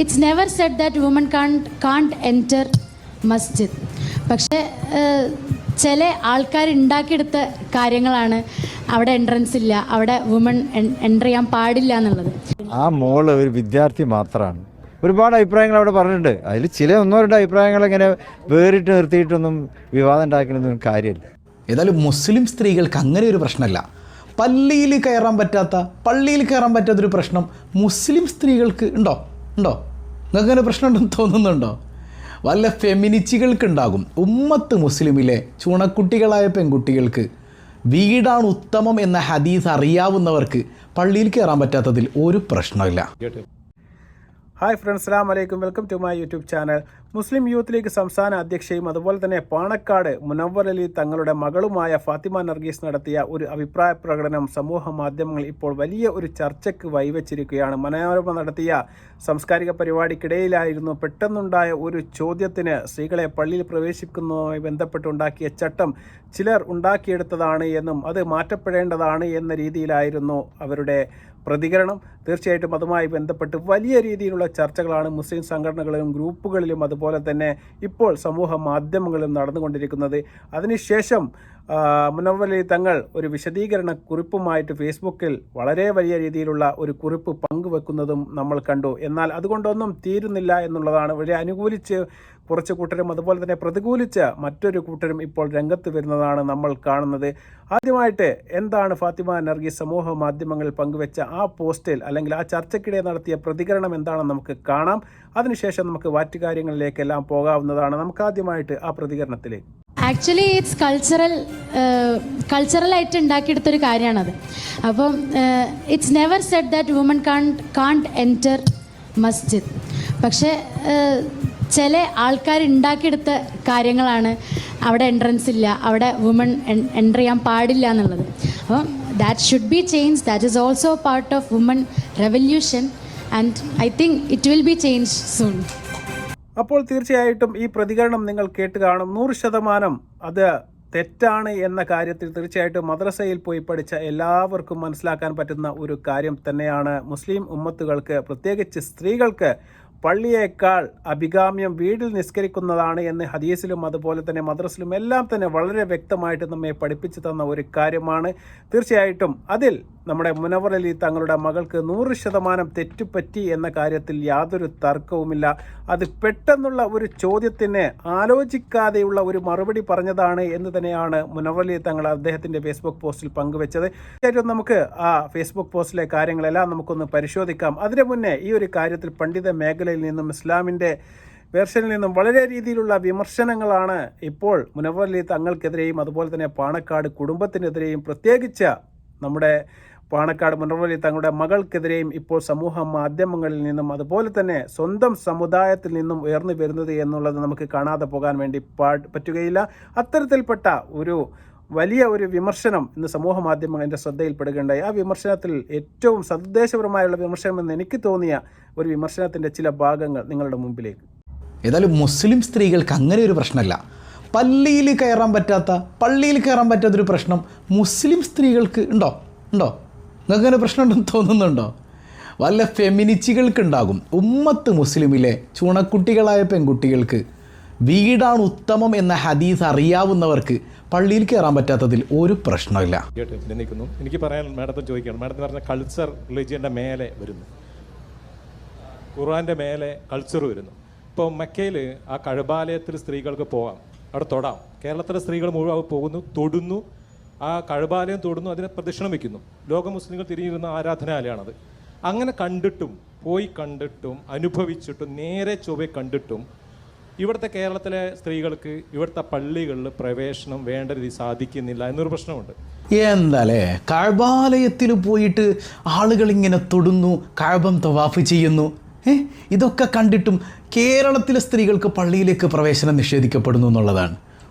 It's never said that woman can't enter masjid. പക്ഷേ ചില ആൾക്കാർ ഉണ്ടാക്കിയെടുത്ത കാര്യങ്ങളാണ് അവിടെ എൻട്രൻസ് ഇല്ല, അവിടെ വുമൺ എൻ്റർ ചെയ്യാൻ പാടില്ല എന്നുള്ളത്. ആ മോള് ഒരു വിദ്യാർത്ഥി മാത്രമാണ്. ഒരുപാട് അഭിപ്രായങ്ങൾ അവിടെ പറഞ്ഞിട്ടുണ്ട്. അതിൽ ചില ഒന്നോ രണ്ടോ അഭിപ്രായങ്ങൾ ഇങ്ങനെ വേറിട്ട് നിർത്തിയിട്ടൊന്നും വിവാദം ഉണ്ടാക്കുന്നതൊന്നും കാര്യമില്ല. ഏതായാലും മുസ്ലിം സ്ത്രീകൾക്ക് അങ്ങനെ ഒരു പ്രശ്നമല്ല. പള്ളിയിൽ കയറാൻ പറ്റാത്തൊരു പ്രശ്നം മുസ്ലിം സ്ത്രീകൾക്ക് ഉണ്ടോ? നിങ്ങൾക്ക് അങ്ങനെ പ്രശ്നമുണ്ടെന്ന് തോന്നുന്നുണ്ടോ? വല്ല ഫെമിനിസ്റ്റുകൾക്കുണ്ടാകും. ഉമ്മത്ത് മുസ്ലിമിലെ ചുണക്കുട്ടികളായ പെൺകുട്ടികൾക്ക് വീടാണ് ഉത്തമം എന്ന ഹദീസ് അറിയാവുന്നവർക്ക് പള്ളിയിൽ കയറാൻ പറ്റാത്തതിൽ ഒരു പ്രശ്നമില്ല. ഹായ് ഫ്രണ്ട്സ്, അസ്സലാമു അലൈക്കും. Welcome to my YouTube channel. Muslim Youth League സംസ്ഥാന അധ്യക്ഷയും അതുപോലെ തന്നെ പാണക്കാട് മുനവ്വർ അലി തങ്ങളുടെ മകളുമായ ഫാത്തിമ നർഗീസ് നടത്തിയ ഒരു അഭിപ്രായ പ്രകടനം സമൂഹ മാധ്യമങ്ങൾ ഇപ്പോൾ വലിയ ഒരു ചർച്ചയ്ക്ക് വഴിവെച്ചിരിക്കുകയാണ്. മനോരമ നടത്തിയ സാംസ്കാരിക പരിപാടിക്കിടയിലായിരുന്നു പെട്ടെന്നുണ്ടായ ഒരു ചോദ്യത്തിന് സ്ത്രീകളെ പള്ളിയിൽ പ്രവേശിക്കുന്നതുമായി ബന്ധപ്പെട്ടുണ്ടാക്കിയ ചട്ടം ചിലർ ഉണ്ടാക്കിയെടുത്തതാണ് എന്നും അത് മാറ്റപ്പെടേണ്ടതാണ് എന്ന രീതിയിലായിരുന്നു അവരുടെ പ്രതികരണം. തീർച്ചയായിട്ടും അതുമായി ബന്ധപ്പെട്ട് വലിയ രീതിയിലുള്ള ചർച്ചകളാണ് മുസ്ലിം സംഘടനകളിലും ഗ്രൂപ്പുകളിലും അതുപോലെ തന്നെ ഇപ്പോൾ സമൂഹ മാധ്യമങ്ങളിലും നടന്നുകൊണ്ടിരിക്കുന്നത്. അതിനുശേഷം മുനവ്വർ അലി തങ്ങൾ ഒരു വിശദീകരണ കുറിപ്പുമായിട്ട് ഫേസ്ബുക്കിൽ വളരെ വലിയ രീതിയിലുള്ള ഒരു കുറിപ്പ് പങ്കുവെക്കുന്നതും നമ്മൾ കണ്ടു. എന്നാൽ അതുകൊണ്ടൊന്നും തീരുന്നില്ല എന്നുള്ളതാണ്. വളരെ അനുകൂലിച്ച് കുറച്ച് കൂട്ടരും അതുപോലെ തന്നെ പ്രതികൂലിച്ച മറ്റൊരു കൂട്ടരും ഇപ്പോൾ രംഗത്ത് വരുന്നതാണ് നമ്മൾ കാണുന്നത്. ആദ്യമായിട്ട് എന്താണ് ഫാത്തിമ നർഗീസ് സമൂഹ മാധ്യമങ്ങളിൽ പങ്കുവെച്ച ആ പോസ്റ്റിൽ അല്ലെങ്കിൽ ആ ചർച്ചയ്ക്കിടെ നടത്തിയ പ്രതികരണം എന്താണെന്ന് നമുക്ക് കാണാം. അതിനുശേഷം നമുക്ക് മറ്റു കാര്യങ്ങളിലേക്കെല്ലാം പോകാവുന്നതാണ്. നമുക്ക് ആദ്യമായിട്ട് ആ പ്രതികരണത്തിലേക്ക്. ആക്ച്വലി ഇറ്റ്സ് കൾച്ചറലായിട്ട് ഉണ്ടാക്കിയെടുത്തൊരു കാര്യമാണത്. അപ്പം it's never said that woman can't enter masjid. പക്ഷേ ചില ആൾക്കാർ ഉണ്ടാക്കിയെടുത്ത കാര്യങ്ങളാണ് അവിടെ എൻട്രൻസ് ഇല്ല, അവിടെ വുമൺ എൻ്റർ ചെയ്യാൻ പാടില്ല എന്നുള്ളത്. അപ്പം that should be change. That is also part of woman revolution and I think it will be change soon. അപ്പോൾ തീർച്ചയായിട്ടും ഈ പ്രതികരണം നിങ്ങൾ കേട്ട് കാണും. 100% അത് തെറ്റാണ് എന്ന കാര്യത്തിൽ തീർച്ചയായിട്ടും മദ്രസയിൽ പോയി പഠിച്ച എല്ലാവർക്കും മനസ്സിലാക്കാൻ പറ്റുന്ന ഒരു കാര്യം തന്നെയാണ്. മുസ്ലിം ഉമ്മത്തുകൾക്ക് പ്രത്യേകിച്ച് സ്ത്രീകൾക്ക് പള്ളിയേക്കാൾ അഭികാമ്യം വീട്ടിൽ നിസ്കരിക്കുന്നതാണ് എന്ന് ഹദീസിലും അതുപോലെ തന്നെ മദ്രസിലും എല്ലാം തന്നെ വളരെ വ്യക്തമായിട്ട് നമ്മെ പഠിപ്പിച്ചു തന്ന ഒരു കാര്യമാണ്. തീർച്ചയായിട്ടും അതിൽ നമ്മുടെ മുനവ്വർ അലി തങ്ങളുടെ മകൾക്ക് 100% തെറ്റുപറ്റി എന്ന കാര്യത്തിൽ യാതൊരു തർക്കവുമില്ല. അത് പെട്ടെന്നുള്ള ഒരു ചോദ്യത്തിന് ആലോചിക്കാതെയുള്ള ഒരു മറുപടി പറഞ്ഞതാണ് എന്ന് തന്നെയാണ് മുനവ്വർ അലി തങ്ങൾ അദ്ദേഹത്തിൻ്റെ ഫേസ്ബുക്ക് പോസ്റ്റിൽ പങ്കുവെച്ചത്. തീർച്ചയായിട്ടും നമുക്ക് ആ ഫേസ്ബുക്ക് പോസ്റ്റിലെ കാര്യങ്ങളെല്ലാം നമുക്കൊന്ന് പരിശോധിക്കാം. അതിനു മുന്നേ ഈ ഒരു കാര്യത്തിൽ പണ്ഡിത മേഖലയിൽ നിന്നും ഇസ്ലാമിൻ്റെ വേർഷനിൽ നിന്നും വളരെ രീതിയിലുള്ള വിമർശനങ്ങളാണ് ഇപ്പോൾ മുനവ്വർ അലി തങ്ങൾക്കെതിരെയും അതുപോലെ തന്നെ പാണക്കാട് കുടുംബത്തിനെതിരെയും പ്രത്യേകിച്ച് നമ്മുടെ പാണക്കാട് മുനവ്വർ അലി തങ്ങളുടെ മകൾക്കെതിരെയും ഇപ്പോൾ സമൂഹ മാധ്യമങ്ങളിൽ നിന്നും അതുപോലെ തന്നെ സ്വന്തം സമുദായത്തിൽ നിന്നും ഉയർന്നു വരുന്നത് എന്നുള്ളത് നമുക്ക് കാണാതെ പോകാൻ വേണ്ടി പറ്റുകയില്ല. അത്തരത്തിൽപ്പെട്ട ഒരു വലിയ ഒരു വിമർശനം ഇന്ന് സമൂഹ മാധ്യമങ്ങൾ എൻ്റെ ശ്രദ്ധയിൽപ്പെടുകയുണ്ടായി. ആ വിമർശനത്തിൽ ഏറ്റവും സന്ദേശപരമായുള്ള വിമർശനം എന്ന് എനിക്ക് തോന്നിയ ഒരു വിമർശനത്തിൻ്റെ ചില ഭാഗങ്ങൾ നിങ്ങളുടെ മുമ്പിലേക്ക്. ഏതായാലും മുസ്ലിം സ്ത്രീകൾക്ക് അങ്ങനെ ഒരു പ്രശ്നമല്ല. പള്ളിയിൽ കയറാൻ പറ്റാത്തൊരു പ്രശ്നം മുസ്ലിം സ്ത്രീകൾക്ക് ഉണ്ടോ? നിങ്ങൾക്ക് അങ്ങനെ പ്രശ്നമുണ്ടെന്ന് തോന്നുന്നുണ്ടോ? വല്ല ഫെമിനിസ്റ്റുകൾക്കുണ്ടാകും. ഉമ്മത്ത് മുസ്ലിമിലെ ചുണക്കുട്ടികളായ പെൺകുട്ടികൾക്ക് വീടാണ് ഉത്തമം എന്ന ഹദീസ് അറിയാവുന്നവർക്ക് പള്ളിയിൽ കയറാൻ പറ്റാത്തതിൽ ഒരു പ്രശ്നമില്ല. എനിക്ക് പറയാൻ മാഡത്തെ ചോദിക്കണം. മാഡത്തിന് പറഞ്ഞ കൾച്ചർ റിലീജിയൻ്റെ മേലെ വരുന്നു, ഖുർആൻ്റെ മേലെ കൾച്ചർ വരുന്നു. ഇപ്പോൾ മക്കയിൽ ആ കഴബാലയത്തിൽ സ്ത്രീകൾക്ക് പോകാം, അവിടെ തൊടാം. കേരളത്തിലെ സ്ത്രീകൾ മുഴുവൻ പോകുന്നു, തൊടുന്നു, ആ കഴബാലയം തൊടുന്നു, അതിനെ പ്രദക്ഷിണം വയ്ക്കുന്നു. ലോക മുസ്ലിങ്ങൾ തിരിഞ്ഞിരുന്ന ആരാധനാലയമാണത്. അങ്ങനെ കണ്ടിട്ടും അനുഭവിച്ചിട്ടും നേരെ ചൊവ്വെ കണ്ടിട്ടും ഇവിടുത്തെ കേരളത്തിലെ സ്ത്രീകൾക്ക് ഇവിടുത്തെ പള്ളികളിൽ പ്രവേശനം വേണ്ട രീതി സാധിക്കുന്നില്ല എന്നൊരു പ്രശ്നമുണ്ട്. എന്താല്ലേ, കഅബാലയത്തിൽ പോയിട്ട് ആളുകൾ ഇങ്ങനെ തൊടുന്നു, കഅബം തവാഫ് ചെയ്യുന്നു. ഇതൊക്കെ കണ്ടിട്ടും കേരളത്തിലെ സ്ത്രീകൾക്ക് പള്ളിയിലേക്ക് പ്രവേശനം നിഷേധിക്കപ്പെടുന്നു എന്നുള്ളതാണ്.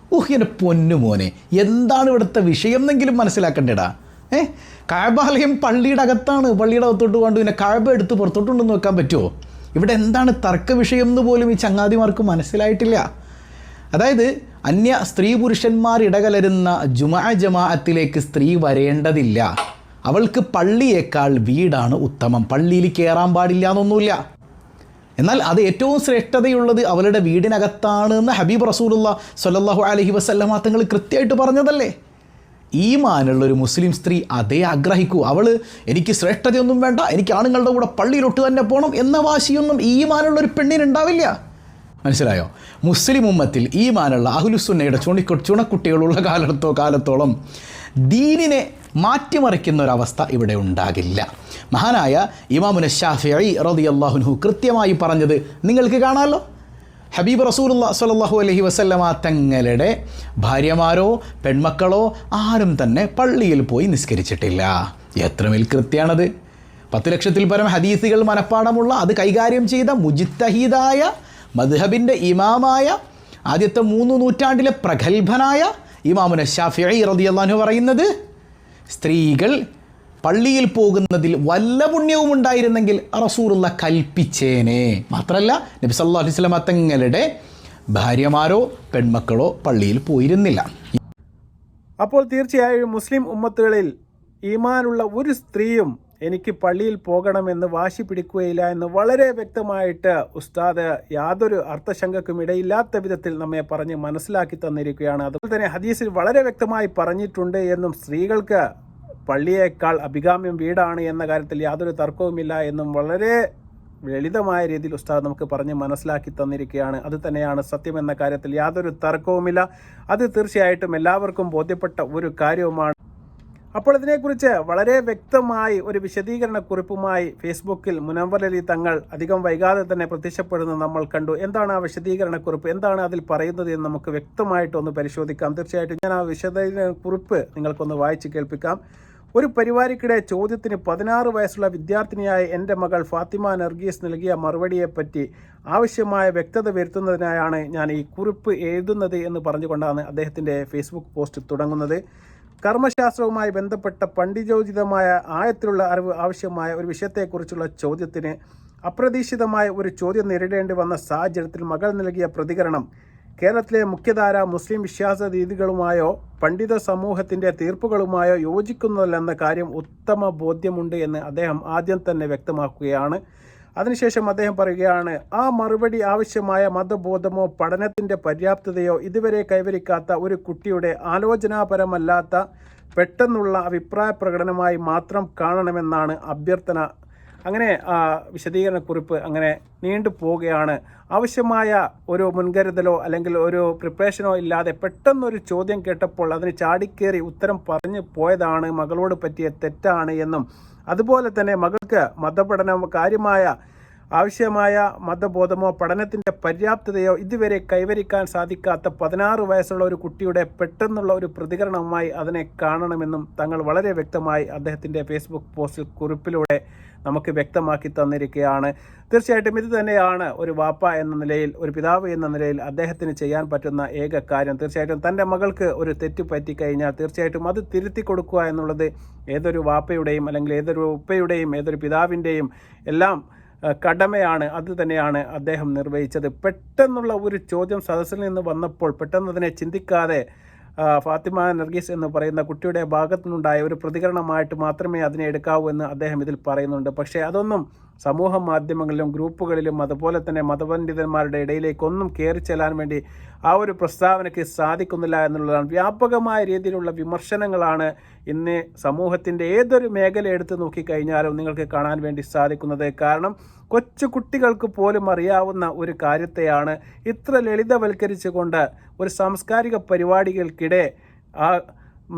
എൻ്റെ പൊന്നുമോനെ, എന്താണ് ഇവിടുത്തെ വിഷയം എന്നെങ്കിലും മനസ്സിലാക്കണ്ടേടാ. കഅബാലയം പള്ളിയുടെ അകത്താണ്, പള്ളിയുടെ അകത്തോട്ട് കൊണ്ട് പിന്നെ കഅബ എടുത്ത് പുറത്തോട്ടുണ്ടെന്ന് വെക്കാൻ പറ്റുമോ? ഇവിടെ എന്താണ് തർക്ക വിഷയം എന്ന് പോലും ഈ ചങ്ങാതിമാർക്ക് മനസ്സിലായിട്ടില്ല. അതായത് അന്യ സ്ത്രീ പുരുഷന്മാർ ഇടകലരുന്ന ജമാഅത്തിലേക്ക് സ്ത്രീ വരേണ്ടതില്ല, അവൾക്ക് പള്ളിയേക്കാൾ വീടാണ് ഉത്തമം, പള്ളിയിൽ കയറാൻ പാടില്ല എന്നൊന്നുമില്ല. എന്നാൽ അത് ഏറ്റവും ശ്രേഷ്ഠതയുള്ളത് അവളുടെ വീടിനകത്താണ് എന്ന് ഹബീബ് റസൂലുള്ളാഹി സ്വല്ലല്ലാഹു അലൈഹി വസല്ലമ തങ്ങൾ കൃത്യമായിട്ട് പറഞ്ഞതല്ലേ. ഈമാനുള്ളൊരു മുസ്ലിം സ്ത്രീ അതേ ആഗ്രഹിക്കൂ. അവൾ എനിക്ക് ശ്രേഷ്ഠതയൊന്നും വേണ്ട, എനിക്ക് ആണുങ്ങളുടെ കൂടെ പള്ളിയിലൊട്ട് തന്നെ പോകണം എന്ന വാശിയൊന്നും ഈമാനുള്ളൊരു പെണ്ണിനുണ്ടാവില്ല. മനസ്സിലായോ? മുസ്ലിം ഉമ്മത്തിൽ ഈമാനുള്ള അഹ്ലുസുന്നയുടെ ചുണക്കുട്ടികളുള്ള കാലത്തോളം ദീനിനെ മാറ്റിമറിക്കുന്ന ഒരവസ്ഥ ഇവിടെ ഉണ്ടാകില്ല. മഹാനായ ഇമാമുന ശാഫിഈ റളിയല്ലാഹു അൻഹു കൃത്യമായി പറഞ്ഞത് നിങ്ങൾക്ക് കാണാമല്ലോ. ഹബീബ് റസൂലുള്ളാഹി സ്വല്ലല്ലാഹു അലൈഹി വസല്ലമ തങ്ങളുടെ ഭാര്യമാരോ പെൺമക്കളോ ആരും തന്നെ പള്ളിയിൽ പോയി നിസ്കരിച്ചിട്ടില്ല. എത്രമേൽ കൃത്യമാണത്. 10 ലക്ഷത്തിൽ പരം ഹദീസുകൾ മനഃപ്പാടമുള്ള അത് കൈകാര്യം ചെയ്ത മുജ്തഹിദായ മദ്ഹബിൻ്റെ ഇമാമായ ആദ്യത്തെ 3 നൂറ്റാണ്ടിലെ പ്രഗത്ഭനായ ഇമാമുന ശാഫിഈ റളിയല്ലാഹു അൻഹു പറയുന്നത് സ്ത്രീകൾ പള്ളിയിൽ പോകുന്നതിൽ വല്ല പുണ്യവും ഉണ്ടായിരുന്നെങ്കിൽ റസൂലുള്ള കൽപ്പിച്ചേനെ. മാത്രമല്ല നബി സല്ലല്ലാഹു അലൈഹി വസല്ലം തങ്ങളുടെ ഭാര്യമാരോ പെൺമക്കളോ പള്ളിയിൽ പോയിരുന്നില്ല. അപ്പോൾ തീർച്ചയായും മുസ്ലിം ഉമ്മത്തുകളിൽ ഈമാനുള്ള ഒരു സ്ത്രീയും എനിക്ക് പള്ളിയിൽ പോകണമെന്ന് വാശി പിടിക്കുകയില്ല എന്ന് വളരെ വ്യക്തമായിട്ട് ഉസ്താദ് യാതൊരു അർത്ഥശങ്കക്കും ഇടയില്ലാത്ത വിധത്തിൽ നമ്മെ പറഞ്ഞ് മനസ്സിലാക്കി തന്നിരിക്കുകയാണ്. അതുപോലെ തന്നെ ഹദീസിൽ വളരെ വ്യക്തമായി പറഞ്ഞിട്ടുണ്ട് എന്നും സ്ത്രീകൾക്ക് പള്ളിയേക്കാൾ അഭികാമ്യം വീടാണ് എന്ന കാര്യത്തിൽ യാതൊരു തർക്കവുമില്ല എന്നും വളരെ ലളിതമായ രീതിയിൽ ഉസ്താദ് നമുക്ക് പറഞ്ഞ് മനസ്സിലാക്കി തന്നിരിക്കുകയാണ്. അത് തന്നെയാണ് സത്യമെന്ന കാര്യത്തിൽ യാതൊരു തർക്കവുമില്ല. അത് തീർച്ചയായിട്ടും എല്ലാവർക്കും ബോധ്യപ്പെട്ട ഒരു കാര്യവുമാണ്. അപ്പോൾ ഇതിനെക്കുറിച്ച് വളരെ വ്യക്തമായി ഒരു വിശദീകരണ കുറിപ്പുമായി ഫേസ്ബുക്കിൽ മുനവ്വർ അലി തങ്ങൾ അധികം വൈകാതെ തന്നെ പ്രത്യക്ഷപ്പെടുന്നത് നമ്മൾ കണ്ടു. എന്താണ് ആ വിശദീകരണ കുറിപ്പ്, എന്താണ് അതിൽ പറയുന്നത് എന്ന് നമുക്ക് വ്യക്തമായിട്ടൊന്ന് പരിശോധിക്കാം. തീർച്ചയായിട്ടും ഞാൻ ആ വിശദീകരണ കുറിപ്പ് നിങ്ങൾക്കൊന്ന് വായിച്ച് കേൾപ്പിക്കാം. ഒരു പരിപാടിക്കിടെ ചോദ്യത്തിന് 16 വയസ്സുള്ള വിദ്യാർത്ഥിനിയായ എൻ്റെ മകൾ ഫാത്തിമ നർഗീസ് നൽകിയ മറുപടിയെപ്പറ്റി ആവശ്യമായ വ്യക്തത വരുത്തുന്നതിനായാണ് ഞാൻ ഈ കുറിപ്പ് എഴുതുന്നത് എന്ന് പറഞ്ഞുകൊണ്ടാണ് അദ്ദേഹത്തിൻ്റെ ഫേസ്ബുക്ക് പോസ്റ്റ് തുടങ്ങുന്നത്. കർമ്മശാസ്ത്രവുമായി ബന്ധപ്പെട്ട പണ്ഡിതോചിതമായ ആഴത്തിലുള്ള അറിവ് ആവശ്യമായ ഒരു വിഷയത്തെക്കുറിച്ചുള്ള ചോദ്യത്തിന് അപ്രതീക്ഷിതമായ ഒരു ചോദ്യം നേരിടേണ്ടി വന്ന സാഹചര്യത്തിൽ മകൾ നൽകിയ പ്രതികരണം കേരളത്തിലെ മുഖ്യധാര മുസ്ലിം വിശ്വാസ രീതികളുമായോ പണ്ഡിത സമൂഹത്തിൻ്റെ തീർപ്പുകളുമായോ യോജിക്കുന്നതല്ലെന്ന കാര്യം ഉത്തമ ബോധ്യമുണ്ട് എന്ന് അദ്ദേഹം ആദ്യം തന്നെ വ്യക്തമാക്കുകയാണ്. അതിനുശേഷം അദ്ദേഹം പറയുകയാണ്, ആ മറുപടി ആവശ്യമായ മതബോധമോ പഠനത്തിൻ്റെ പര്യാപ്തതയോ ഇതുവരെ കൈവരിക്കാത്ത ഒരു കുട്ടിയുടെ ആലോചനാപരമല്ലാത്ത പെട്ടെന്നുള്ള അഭിപ്രായ പ്രകടനമായി മാത്രം കാണണമെന്നാണ് അഭ്യർത്ഥന. അങ്ങനെ വിശദീകരണക്കുറിപ്പ് അങ്ങനെ നീണ്ടു പോവുകയാണ്. ആവശ്യമായ ഒരു മുൻകരുതലോ അല്ലെങ്കിൽ ഒരു പ്രിപ്പറേഷനോ ഇല്ലാതെ പെട്ടെന്നൊരു ചോദ്യം കേട്ടപ്പോൾ അതിന് ചാടിക്കേറി ഉത്തരം പറഞ്ഞു പോയതാണ് മകളോട് പറ്റിയ തെറ്റാണ് എന്നും അതുപോലെ തന്നെ മകൾക്ക് മതപഠനം കാര്യമായ ആവശ്യമായ മതബോധമോ പഠനത്തിൻ്റെ പര്യാപ്തതയോ ഇതുവരെ കൈവരിക്കാൻ സാധിക്കാത്ത 16 വയസ്സുള്ള ഒരു കുട്ടിയുടെ പെട്ടെന്നുള്ള ഒരു പ്രതികരണവുമായി അതിനെ കാണണമെന്നും തങ്ങൾ വളരെ വ്യക്തമായി അദ്ദേഹത്തിൻ്റെ ഫേസ്ബുക്ക് പോസ്റ്റിൽ കുറിപ്പിലൂടെ നമുക്ക് വ്യക്തമാക്കി തന്നിരിക്കുകയാണ്. തീർച്ചയായിട്ടും ഇത് തന്നെയാണ് ഒരു വാപ്പ എന്ന നിലയിൽ, ഒരു പിതാവ് എന്ന നിലയിൽ അദ്ദേഹത്തിന് ചെയ്യാൻ പറ്റുന്ന ഏക കാര്യം. തീർച്ചയായിട്ടും തൻ്റെ മകൾക്ക് ഒരു തെറ്റ് പറ്റിക്കഴിഞ്ഞാൽ തീർച്ചയായിട്ടും അത് തിരുത്തി കൊടുക്കുക എന്നുള്ളത് ഏതൊരു വാപ്പയുടെയും അല്ലെങ്കിൽ ഏതൊരു ഉപ്പയുടെയും ഏതൊരു പിതാവിൻ്റെയും എല്ലാം കടമയാണ്. അത് തന്നെയാണ് അദ്ദേഹം നിർവഹിച്ചത്. പെട്ടെന്നുള്ള ഒരു ചോദ്യം സദസ്സിൽ നിന്ന് വന്നപ്പോൾ പെട്ടെന്ന് അതിനെ ചിന്തിക്കാതെ ഫാത്തിമ നർഗീസ് എന്ന് പറയുന്ന കുട്ടിയുടെ ഭാഗത്തുനിന്നുണ്ടായ ഒരു പ്രതികരണമായിട്ട് മാത്രമേ അതിനെ എടുക്കാവൂ എന്ന് അദ്ദേഹം ഇതിൽ പറയുന്നുണ്ട്. പക്ഷേ അതൊന്നും സമൂഹ മാധ്യമങ്ങളിലും ഗ്രൂപ്പുകളിലും അതുപോലെ തന്നെ മതപണ്ഡിതന്മാരുടെ ഇടയിലേക്കൊന്നും കയറി ചെല്ലാൻ വേണ്ടി ആ ഒരു പ്രസ്താവനയ്ക്ക് സാധിക്കുന്നില്ല എന്നുള്ളതാണ്. വ്യാപകമായ രീതിയിലുള്ള വിമർശനങ്ങളാണ് ഇന്ന് സമൂഹത്തിൻ്റെ ഏതൊരു മേഖല എടുത്ത് നോക്കിക്കഴിഞ്ഞാലും നിങ്ങൾക്ക് കാണാൻ വേണ്ടി സാധിക്കുന്നത്. കാരണം കൊച്ചു കുട്ടികൾക്ക് പോലും അറിയാവുന്ന ഒരു കാര്യത്തെയാണ് ഇത്ര ലളിതവൽക്കരിച്ചുകൊണ്ട് ഒരു സാംസ്കാരിക പരിപാടികൾക്കിടെ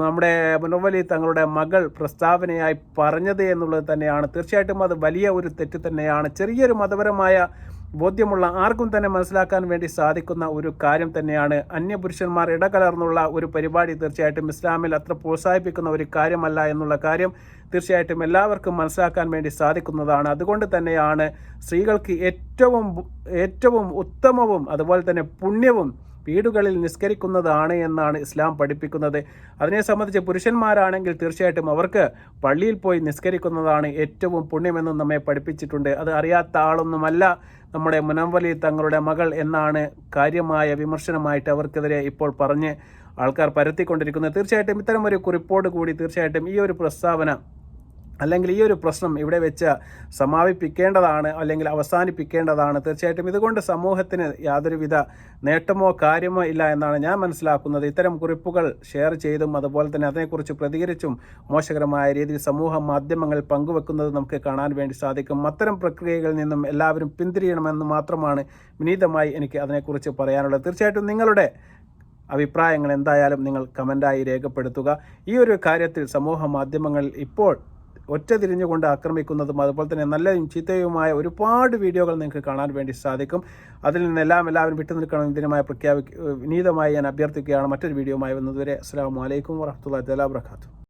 നമ്മുടെ മുനവ്വർ അലി തങ്ങളുടെ മകൾ പ്രസ്താവനയായി പറഞ്ഞത് എന്നുള്ളത് തന്നെയാണ്. തീർച്ചയായിട്ടും അത് വലിയ ഒരു തെറ്റ് തന്നെയാണ്. ചെറിയൊരു മതപരമായ ബോധ്യമുള്ള ആർക്കും തന്നെ മനസ്സിലാക്കാൻ വേണ്ടി സാധിക്കുന്ന ഒരു കാര്യം തന്നെയാണ്. അന്യപുരുഷന്മാർ ഇടകലർന്നുള്ള ഒരു പരിപാടി തീർച്ചയായിട്ടും ഇസ്ലാമിൽ അത്ര പ്രോത്സാഹിപ്പിക്കുന്ന ഒരു കാര്യമല്ല എന്നുള്ള കാര്യം തീർച്ചയായിട്ടും എല്ലാവർക്കും മനസ്സിലാക്കാൻ വേണ്ടി സാധിക്കുന്നതാണ്. അതുകൊണ്ട് തന്നെയാണ് സ്ത്രീകൾക്ക് ഏറ്റവും ഉത്തമവും അതുപോലെ തന്നെ പുണ്യവും വീടുകളിൽ നിസ്കരിക്കുന്നതാണ് എന്നാണ് ഇസ്ലാം പഠിപ്പിക്കുന്നത്. അതിനെ സംബന്ധിച്ച് പുരുഷന്മാരാണെങ്കിൽ തീർച്ചയായിട്ടും അവർക്ക് പള്ളിയിൽ പോയി നിസ്കരിക്കുന്നതാണ് ഏറ്റവും പുണ്യമെന്നും നമ്മെ പഠിപ്പിച്ചിട്ടുണ്ട്. അത് അറിയാത്ത ആളൊന്നുമല്ല നമ്മുടെ മുനവ്വർ അലി തങ്ങളുടെ മകൾ എന്നാണ് കാര്യമായ വിമർശനമായിട്ട് അവർക്കെതിരെ ഇപ്പോൾ പറഞ്ഞ് ആൾക്കാർ പരത്തിക്കൊണ്ടിരിക്കുന്നത്. തീർച്ചയായിട്ടും ഇത്തരം ഒരു കുറിപ്പോട് കൂടി തീർച്ചയായിട്ടും ഈ ഒരു പ്രസ്താവന അല്ലെങ്കിൽ ഈ ഒരു പ്രശ്നം ഇവിടെ വെച്ച് സമാപിപ്പിക്കേണ്ടതാണ്, അല്ലെങ്കിൽ അവസാനിപ്പിക്കേണ്ടതാണ്. തീർച്ചയായിട്ടും ഇതുകൊണ്ട് സമൂഹത്തിന് യാതൊരുവിധ നേട്ടമോ കാര്യമോ ഇല്ല എന്നാണ് ഞാൻ മനസ്സിലാക്കുന്നത്. ഇത്തരം കുറിപ്പുകൾ ഷെയർ ചെയ്തും അതുപോലെ തന്നെ അതിനെക്കുറിച്ച് പ്രതികരിച്ചും മോശകരമായ രീതിയിൽ സമൂഹ മാധ്യമങ്ങൾ പങ്കുവെക്കുന്നത് നമുക്ക് കാണാൻ വേണ്ടി സാധിക്കും. അത്തരം പ്രക്രിയകളിൽ നിന്നും എല്ലാവരും പിന്തിരിയണമെന്ന് മാത്രമാണ് വിനീതമായി എനിക്ക് അതിനെക്കുറിച്ച് പറയാനുള്ളത്. തീർച്ചയായിട്ടും നിങ്ങളുടെ അഭിപ്രായങ്ങൾ എന്തായാലും നിങ്ങൾ കമൻ്റായി രേഖപ്പെടുത്തുക. ഈ ഒരു കാര്യത്തിൽ സമൂഹ മാധ്യമങ്ങളിൽ ഇപ്പോൾ ഒറ്റ തിരിഞ്ഞുകൊണ്ട് ആക്രമിക്കുന്നതും അതുപോലെ തന്നെ നല്ലതും ചീത്തയുമായ ഒരുപാട് വീഡിയോകൾ നിങ്ങൾക്ക് കാണാൻ വേണ്ടി സാധിക്കും. അതിൽ നിന്നെല്ലാം എല്ലാവരും വിട്ടു നിൽക്കണം ഇതിനുമായി വിനീതമായി ഞാൻ അഭ്യർത്ഥിക്കുകയാണ്. മറ്റൊരു വീഡിയോയുമായി വന്നതുവരെ അസ്സലാമു അലൈക്കും വറഹ്മത്തുള്ളാഹി തആല വബറകാതുഹു.